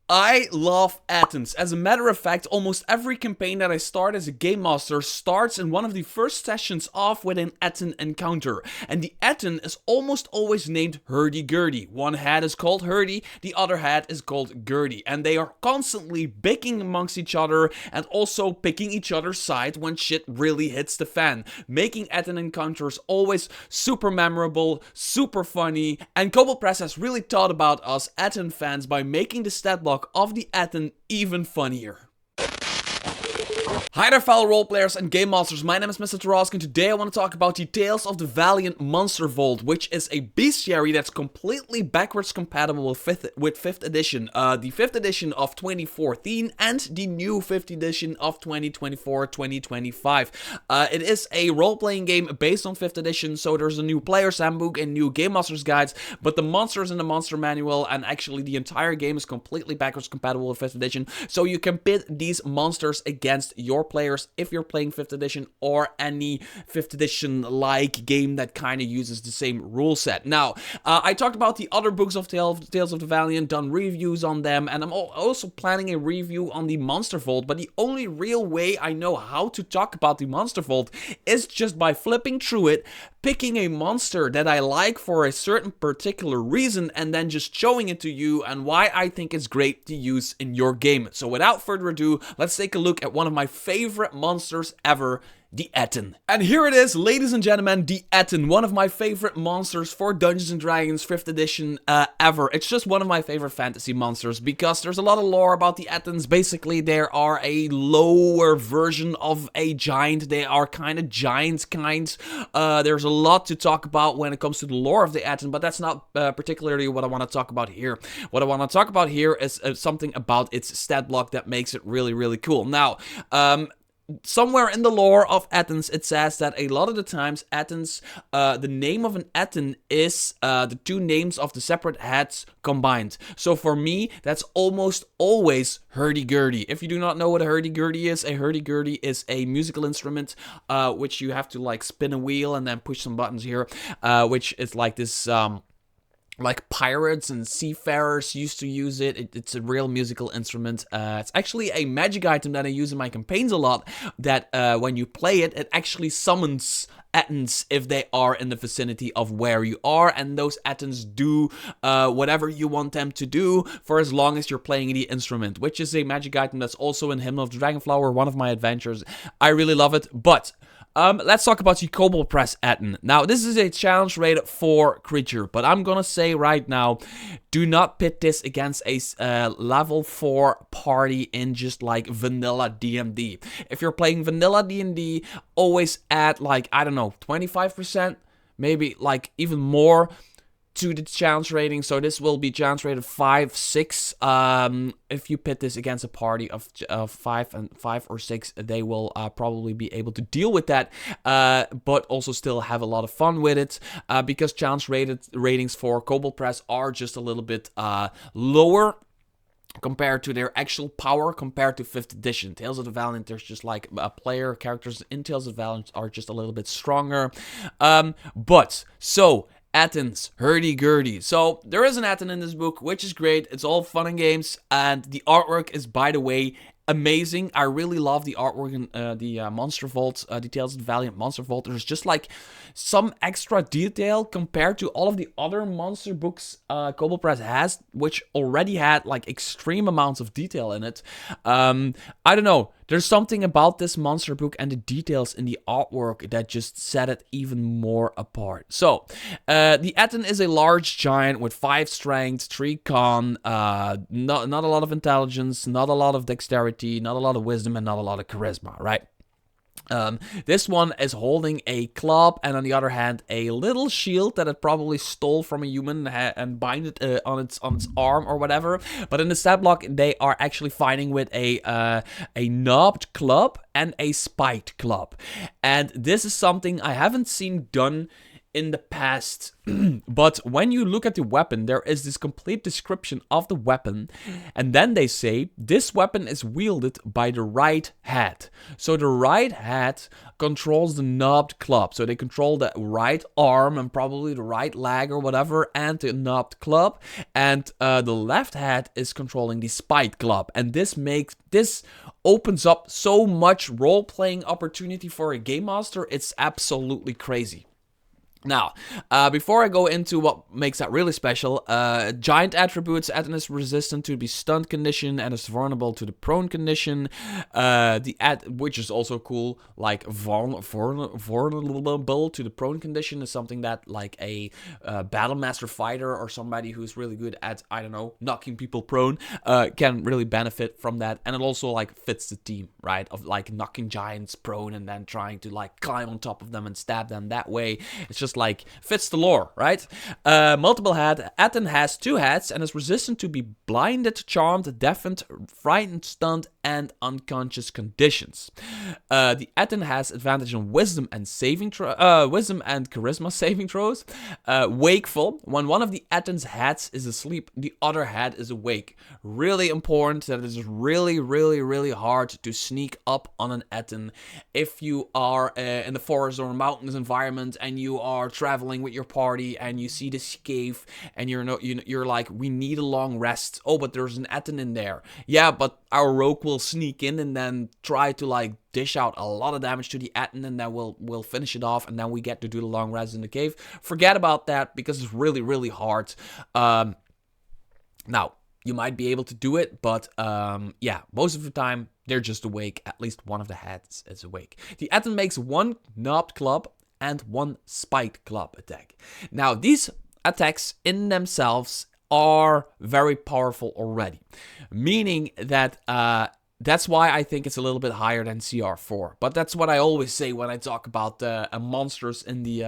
I love Ettins. As a matter of fact, almost every campaign that I start as a game master starts in one of the first sessions off with an Ettin encounter. And the Ettin is almost always named Hurdy-Gurdy. One hat is called Hurdy, the other hat is called Gurdy. And they are constantly bickering amongst each other and also picking each other's side when shit really hits the fan. Making Ettin encounters always super memorable, super funny. And Kobold Press has really thought about us Ettin fans by making the stat block of the Ettin even funnier. Hi there fellow roleplayers and game masters, my name is Mr. Tarosky and today I want to talk about the Tales of the Valiant Monster Vault, which is a bestiary that's completely backwards compatible with 5th edition. The 5th edition of 2014 and the new 5th edition of 2024-2025. It is a role-playing game based on 5th edition, so there's a new player's handbook and new game master's guides, but the monsters in the monster manual and actually the entire game is completely backwards compatible with 5th edition, so you can pit these monsters against your players if you're playing 5th edition or any 5th edition like game that kind of uses the same rule set. Now, I talked about the other books of Tales of the Valiant, done reviews on them, and I'm also planning a review on the Monster Vault, but the only real way I know how to talk about the Monster Vault is just by flipping through it, picking a monster that I like for a certain particular reason, and then just showing it to you and why I think it's great to use in your game. So without further ado, let's take a look at one of my favorite monsters ever, the Ettin. And here it is, ladies and gentlemen, the Ettin, one of my favorite monsters for Dungeons & Dragons 5th edition ever. It's just one of my favorite fantasy monsters because there's a lot of lore about the Ettins. Basically, they are a lower version of a giant. They are kind of giant kinds. There's a lot to talk about when it comes to the lore of the Ettin, but that's not particularly what I want to talk about here. What I want to talk about here is something about its stat block that makes it really, really cool. Now, somewhere in the lore of Ettins, it says that a lot of the times Ettins, the name of an Ettin is the two names of the separate hats combined. So for me, that's almost always Hurdy-Gurdy. If you do not know what a Hurdy-Gurdy is a musical instrument which you have to like spin a wheel and then push some buttons here, which is like this... like pirates and seafarers used to use it. It's a real musical instrument. It's actually a magic item that I use in my campaigns a lot, that when you play it, it actually summons Ettins if they are in the vicinity of where you are, and those Ettins do whatever you want them to do for as long as you're playing the instrument, which is a magic item that's also in Hymn of the Dragonflower, one of my adventures. I really love it, but... let's talk about the Kobold Press Ettin. Now, this is a challenge rated 4 creature, but I'm gonna say right now, do not pit this against a level 4 party in just like vanilla D&D. If you're playing vanilla D&D, always add like, I don't know, 25%, maybe like even more to the challenge rating. So this will be challenge rated 5, 6. If you pit this against a party of 5 or 6, they will probably be able to deal with that, but also still have a lot of fun with it, because challenge ratings for Kobold Press are just a little bit lower compared to their actual power compared to 5th edition. Tales of the Valiant, there's just like player characters in Tales of the Valiant are just a little bit stronger. Ettins, Hurdy-Gurdy. So, there is an Ettin in this book, which is great. It's all fun and games, and the artwork is, by the way, amazing. I really love the artwork in the Monster Vault, the Tales of the Valiant Monster Vault. There's just like some extra detail compared to all of the other monster books Kobold Press has, which already had like extreme amounts of detail in it. I don't know. There's something about this monster book and the details in the artwork that just set it even more apart. So, the Ettin is a large giant with 5 strength, 3 con, not a lot of intelligence, not a lot of dexterity, not a lot of wisdom, and not a lot of charisma, right? This one is holding a club, and on the other hand, a little shield that it probably stole from a human and bind it on its arm or whatever. But in the stat block, they are actually fighting with a knobbed club and a spiked club, and this is something I haven't seen done in the past. But when you look at the weapon, there is this complete description of the weapon, and then they say this weapon is wielded by the right hand. So the right hand controls the knobbed club. So they control the right arm and probably the right leg or whatever, and the knobbed club, and the left hand is controlling the spiked club. And this opens up so much role-playing opportunity for a game master. It's absolutely crazy. Now, before I go into what makes that really special, giant attributes: Ettin is resistant to the stunned condition and is vulnerable to the prone condition. Which is also cool, like vulnerable to the prone condition is something that like a battle master fighter or somebody who's really good at, I don't know, knocking people prone can really benefit from that. And it also like fits the theme, right, of like knocking giants prone and then trying to like climb on top of them and stab them that way. It's just like fits the lore, right? Multiple head. Ettin has 2 heads and is resistant to be blinded, charmed, deafened, frightened, stunned, and unconscious conditions. The Ettin has advantage on wisdom and charisma saving throws. Wakeful. When one of the Ettin's heads is asleep, the other head is awake. Really important. That it is really, really, really hard to sneak up on an Ettin if you are in the forest or mountains environment and you are traveling with your party and you see this cave and you're like, we need a long rest. Oh, but there's an Ettin in there. Yeah, but our rogue will sneak in and then try to like dish out a lot of damage to the Ettin, and then we'll finish it off, and then we get to do the long rest in the cave. Forget about that, because it's really, really hard. Now, you might be able to do it, but yeah, most of the time they're just awake. At least one of the heads is awake. The Ettin makes 1 knobbed club and 1 spiked club attack. Now, these attacks in themselves are very powerful already, meaning that that's why I think it's a little bit higher than CR4. But that's what I always say when I talk about monsters in the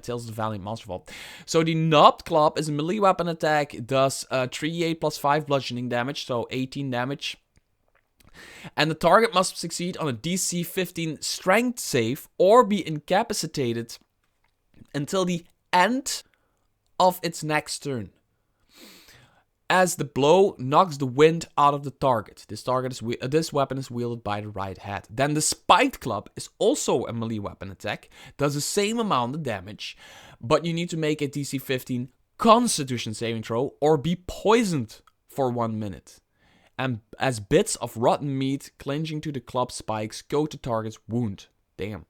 Tales of the Valiant Monster Vault. So the knobbed club is a melee weapon attack. It does 3d8 plus 5 bludgeoning damage, so 18 damage. And the target must succeed on a DC 15 strength save or be incapacitated until the end of its next turn, as the blow knocks the wind out of the target. This weapon is wielded by the right hand. Then the spiked club is also a melee weapon attack, does the same amount of damage, but you need to make a DC 15 Constitution saving throw or be poisoned for 1 minute. And as bits of rotten meat clinging to the club spikes go to target's wound. Damn.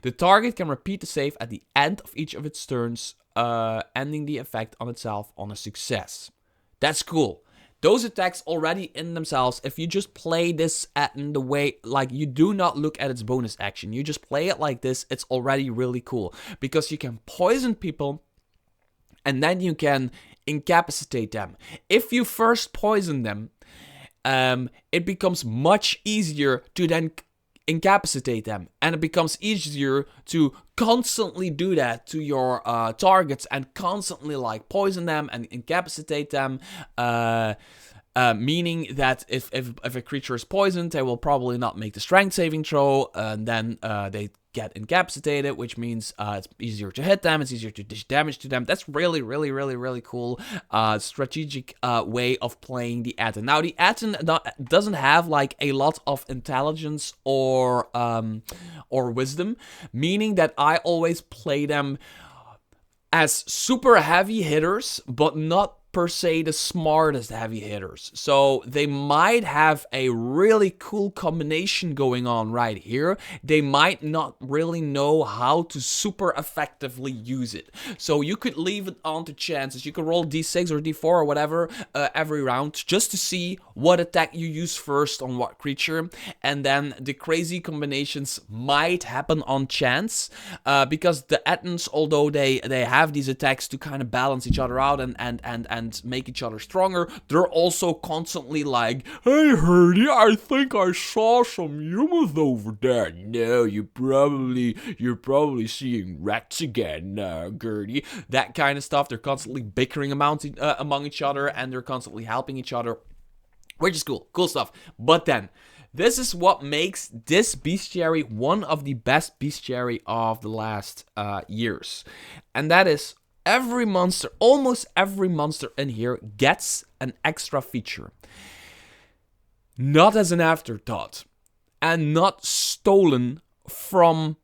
The target can repeat the save at the end of each of its turns, ending the effect on itself on a success. That's cool. Those attacks already in themselves, if you just play this in the way, like, you do not look at its bonus action, you just play it like this, it's already really cool. Because you can poison people, and then you can incapacitate them. If you first poison them, it becomes much easier to then incapacitate them, and it becomes easier to constantly do that to your targets and constantly like poison them and incapacitate them, meaning that if a creature is poisoned, they will probably not make the strength saving throw, and then they get incapacitated, which means it's easier to hit them, it's easier to dish damage to them. That's really, really, really, really cool strategic way of playing the Ettin. Now, the Ettin doesn't have like a lot of intelligence or wisdom, meaning that I always play them as super heavy hitters, but not per se the smartest heavy hitters. So they might have a really cool combination going on right here. They might not really know how to super effectively use it. So you could leave it on to chances. You could roll d6 or d4 or whatever every round just to see what attack you use first on what creature. And then the crazy combinations might happen on chance, because the Ettins, although they have these attacks to kind of balance each other out and make each other stronger, they're also constantly like, hey Herdy, I think I saw some humans over there. No, you're probably seeing rats again, Gertie. That kind of stuff. They're constantly bickering among each other, and they're constantly helping each other. which is cool. Cool stuff. But then, this is what makes this bestiary one of the best bestiary of the last years. And that is, every monster, almost every monster in here gets an extra feature. Not as an afterthought. And not stolen from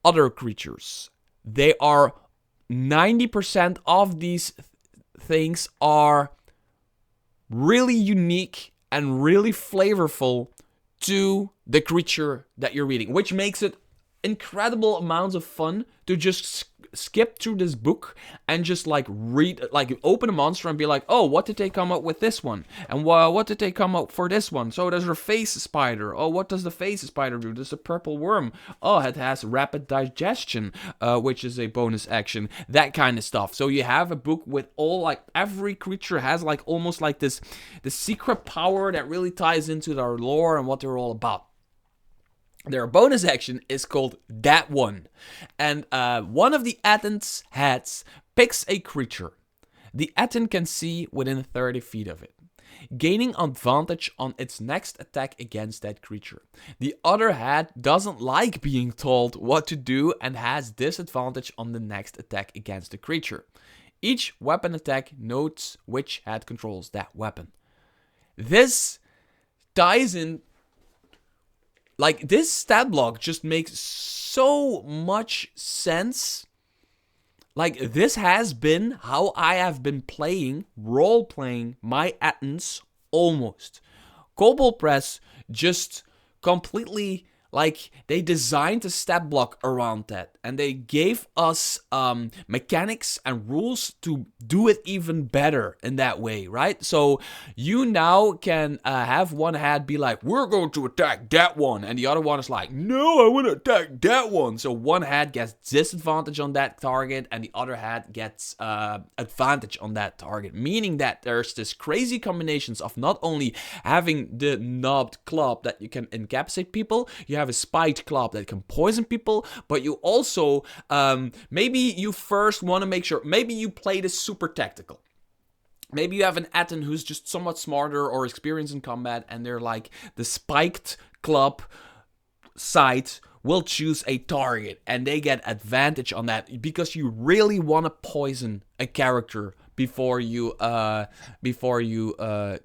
other creatures. They are 90% of these things are really unique and really flavorful to the creature that you're reading, which makes it incredible amounts of fun to just skip through this book and just like read, like open a monster and be like, oh, what did they come up with this one? And what did they come up for this one? So there's a face spider. Oh, what does the face spider do? There's a purple worm. Oh, it has rapid digestion, which is a bonus action. That kind of stuff. So you have a book with all, like, every creature has like almost like this secret power that really ties into their lore and what they're all about. Their bonus action is called That One. And one of the Ettin's heads picks a creature. The Ettin can see within 30 feet of it, gaining advantage on its next attack against that creature. The other head doesn't like being told what to do and has disadvantage on the next attack against the creature. Each weapon attack notes which head controls that weapon. This ties in. Like, this stat block just makes so much sense. Like, this has been how I have been playing, role-playing my Ettins almost. Kobold Press just completely, like, they designed a stat block around that. And they gave us mechanics and rules to do it even better in that way, right? So you now can have one head be like, we're going to attack that one. And the other one is like, no, I want to attack that one. So one head gets disadvantage on that target and the other head gets advantage on that target. Meaning that there's this crazy combinations of not only having the knobbed club that you can incapacitate people, you have a spiked club that can poison people, but you also maybe you first want to make sure, maybe you play this super tactical. Maybe you have an Ettin who's just somewhat smarter or experienced in combat, and they're like, the spiked club side will choose a target, and they get advantage on that because you really want to poison a character before you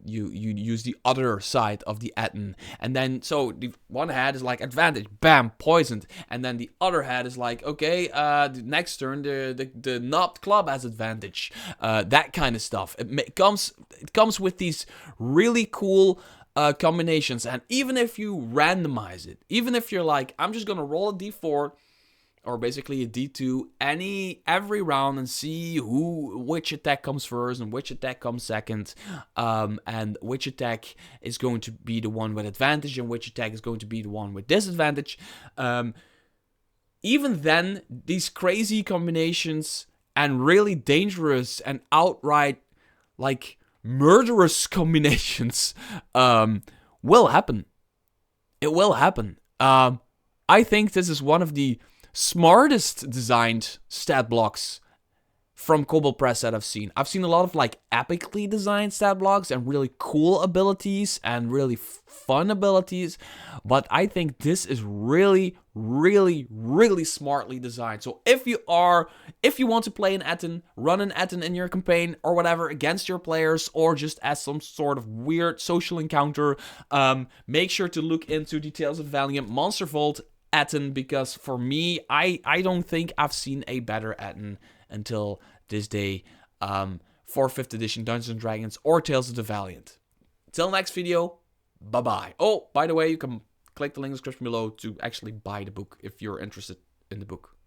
use the other side of the Ettin. And then so the one head is like advantage, bam, poisoned, and then the other head is like, okay, the next turn the knobbed club has advantage. That kind of stuff. It comes with these really cool combinations. And even if you randomize it, even if you're like, I'm just gonna roll a d4 or basically a d2 every round and see which attack comes first and which attack comes second, and which attack is going to be the one with advantage and which attack is going to be the one with disadvantage. Even then, these crazy combinations and really dangerous and outright like murderous combinations will happen. It will happen. I think this is one of the smartest designed stat blocks from Kobold Press that I've seen. I've seen a lot of like epically designed stat blocks and really cool abilities and really fun abilities, but I think this is really, really, really smartly designed. So if you want to play an Ettin, run an Ettin in your campaign or whatever against your players, or just as some sort of weird social encounter, make sure to look into Tales of the Valiant Monster Vault Ettin, because for me, I don't think I've seen a better Ettin until this day for 5th edition Dungeons & Dragons or Tales of the Valiant. Till next video, bye-bye. Oh, by the way, you can click the link in the description below to actually buy the book if you're interested in the book.